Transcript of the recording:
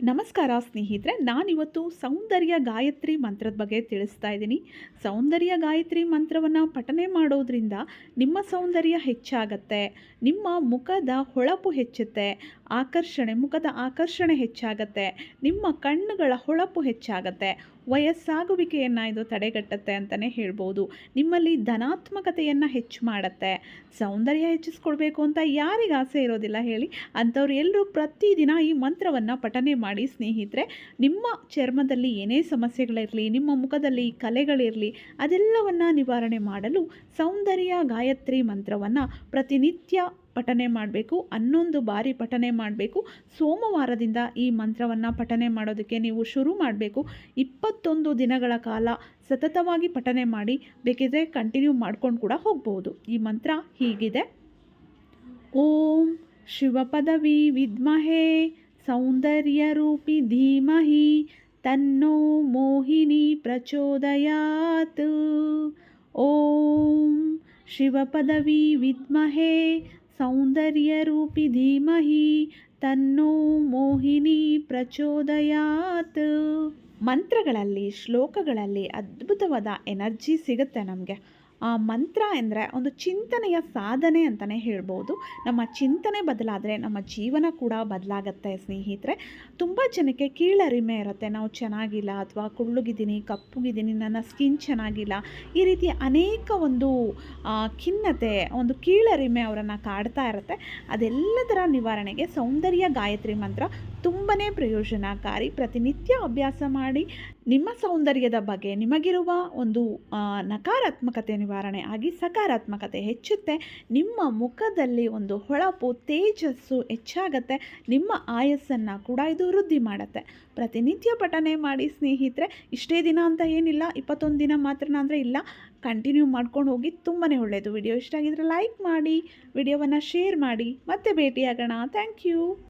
ನಮಸ್ಕಾರ ಸ್ನೇಹಿತರೆ, ನಾನಿವತ್ತು ಸೌಂದರ್ಯ ಗಾಯತ್ರಿ ಮಂತ್ರದ ಬಗ್ಗೆ ತಿಳಿಸ್ತಾ ಇದ್ದೀನಿ. ಸೌಂದರ್ಯ ಗಾಯತ್ರಿ ಮಂತ್ರವನ್ನು ಪಠನೆ ಮಾಡೋದ್ರಿಂದ ನಿಮ್ಮ ಸೌಂದರ್ಯ ಹೆಚ್ಚಾಗತ್ತೆ, ನಿಮ್ಮ ಮುಖದ ಹೊಳಪು ಹೆಚ್ಚುತ್ತೆ, ಮುಖದ ಆಕರ್ಷಣೆ ಹೆಚ್ಚಾಗತ್ತೆ, ನಿಮ್ಮ ಕಣ್ಣುಗಳ ಹೊಳಪು ಹೆಚ್ಚಾಗತ್ತೆ, ವಯಸ್ಸಾಗುವಿಕೆಯನ್ನು ಇದು ತಡೆಗಟ್ಟುತ್ತೆ ಅಂತಲೇ ಹೇಳ್ಬೋದು. ನಿಮ್ಮಲ್ಲಿ ಧನಾತ್ಮಕತೆಯನ್ನು ಹೆಚ್ಚು ಮಾಡುತ್ತೆ. ಸೌಂದರ್ಯ ಹೆಚ್ಚಿಸ್ಕೊಳ್ಬೇಕು ಅಂತ ಯಾರಿಗೆ ಆಸೆ ಇರೋದಿಲ್ಲ ಹೇಳಿ? ಅಂಥವ್ರು ಎಲ್ಲರೂ ಪ್ರತಿದಿನ ಈ ಮಂತ್ರವನ್ನು ಪಠನೆ ಮಾಡಿ ಸ್ನೇಹಿತರೆ. ನಿಮ್ಮ ಚರ್ಮದಲ್ಲಿ ಏನೇ ಸಮಸ್ಯೆಗಳಿರಲಿ, ನಿಮ್ಮ ಮುಖದಲ್ಲಿ ಕಲೆಗಳಿರಲಿ, ಅದೆಲ್ಲವನ್ನು ನಿವಾರಣೆ ಮಾಡಲು ಸೌಂದರ್ಯ ಗಾಯತ್ರಿ ಮಂತ್ರವನ್ನು ಪ್ರತಿನಿತ್ಯ ಪಠನೆ ಮಾಡಬೇಕು. 11 ಬಾರಿ ಪಠನೆ ಮಾಡಬೇಕು. ಸೋಮವಾರದಿಂದ ಈ ಮಂತ್ರವನ್ನು ಪಠನೆ ಮಾಡೋದಕ್ಕೆ ನೀವು ಶುರು ಮಾಡಬೇಕು. 21 ದಿನಗಳ ಕಾಲ ಸತತವಾಗಿ ಪಠನೆ ಮಾಡಿ, ಬೇಕಿದ್ರೆ ಕಂಟಿನ್ಯೂ ಮಾಡ್ಕೊಂಡು ಕೂಡ ಹೋಗ್ಬೋದು. ಈ ಮಂತ್ರ ಹೀಗಿದೆ: ಓಂ ಶಿವಪದವಿ ವಿದ್ಮಹೇ ಸೌಂದರ್ಯರೂಪಿ ಧೀಮಹಿ ತನ್ನೋ ಮೋಹಿನಿ ಪ್ರಚೋದಯಾತ್. ಓಂ ಶಿವಪದವಿ ವಿದ್ಮಹೇ ಸೌಂದರ್ಯರೂಪಿ ಧೀಮಹಿ ತನ್ನೋ ಮೋಹಿನಿ ಪ್ರಚೋದಯಾತ್. ಮಂತ್ರಗಳಲ್ಲಿ, ಶ್ಲೋಕಗಳಲ್ಲಿ ಅದ್ಭುತವಾದ ಎನರ್ಜಿ ಸಿಗುತ್ತೆ ನಮಗೆ. ಆ ಮಂತ್ರ ಅಂದರೆ ಒಂದು ಚಿಂತನೆಯ ಸಾಧನೆ ಅಂತಲೇ ಹೇಳ್ಬೋದು. ನಮ್ಮ ಚಿಂತನೆ ಬದಲಾದರೆ ನಮ್ಮ ಜೀವನ ಕೂಡ ಬದಲಾಗತ್ತೆ ಸ್ನೇಹಿತರೆ. ತುಂಬ ಜನಕ್ಕೆ ಕೀಳರಿಮೆ ಇರುತ್ತೆ. ನಾವು ಚೆನ್ನಾಗಿಲ್ಲ, ಅಥವಾ ಕುಳ್ಳುಗಿದ್ದೀನಿ, ಕಪ್ಪುಗಿದ್ದೀನಿ, ನನ್ನ ಸ್ಕಿನ್ ಚೆನ್ನಾಗಿಲ್ಲ, ಈ ರೀತಿ ಅನೇಕ ಒಂದು ಖಿನ್ನತೆ, ಒಂದು ಕೀಳರಿಮೆ ಅವರನ್ನು ಕಾಡ್ತಾ ಇರುತ್ತೆ. ಅದೆಲ್ಲದರ ನಿವಾರಣೆಗೆ ಸೌಂದರ್ಯ ಗಾಯತ್ರಿ ಮಂತ್ರ ತುಂಬಾ ಪ್ರಯೋಜನಕಾರಿ. ಪ್ರತಿನಿತ್ಯ ಅಭ್ಯಾಸ ಮಾಡಿ ನಿಮ್ಮ ಸೌಂದರ್ಯದ ಬಗ್ಗೆ ನಿಮಗಿರುವ ಒಂದು ನಕಾರಾತ್ಮಕತೆ ನಿವಾರಣೆ ಆಗಿ ಸಕಾರಾತ್ಮಕತೆ ಹೆಚ್ಚುತ್ತೆ. ನಿಮ್ಮ ಮುಖದಲ್ಲಿ ಒಂದು ಹೊಳಪು, ತೇಜಸ್ಸು ಹೆಚ್ಚಾಗತ್ತೆ. ನಿಮ್ಮ ಆಯಸ್ಸನ್ನು ಕೂಡ ಇದು ವೃದ್ಧಿ ಮಾಡುತ್ತೆ. ಪ್ರತಿನಿತ್ಯ ಪಠನೆ ಮಾಡಿ ಸ್ನೇಹಿತರೆ. ಇಷ್ಟೇ ದಿನ ಅಂತ ಏನಿಲ್ಲ, 21 ದಿನ ಮಾತ್ರನ ಅಂದರೆ ಇಲ್ಲ, ಕಂಟಿನ್ಯೂ ಮಾಡ್ಕೊಂಡು ಹೋಗಿ. ತುಂಬಾ ಒಳ್ಳೆಯದು. ವಿಡಿಯೋ ಇಷ್ಟ ಆಗಿದ್ರೆ ಲೈಕ್ ಮಾಡಿ, ವಿಡಿಯೋವನ್ನು ಶೇರ್ ಮಾಡಿ. ಮತ್ತೆ ಭೇಟಿಯಾಗೋಣ. Thank you.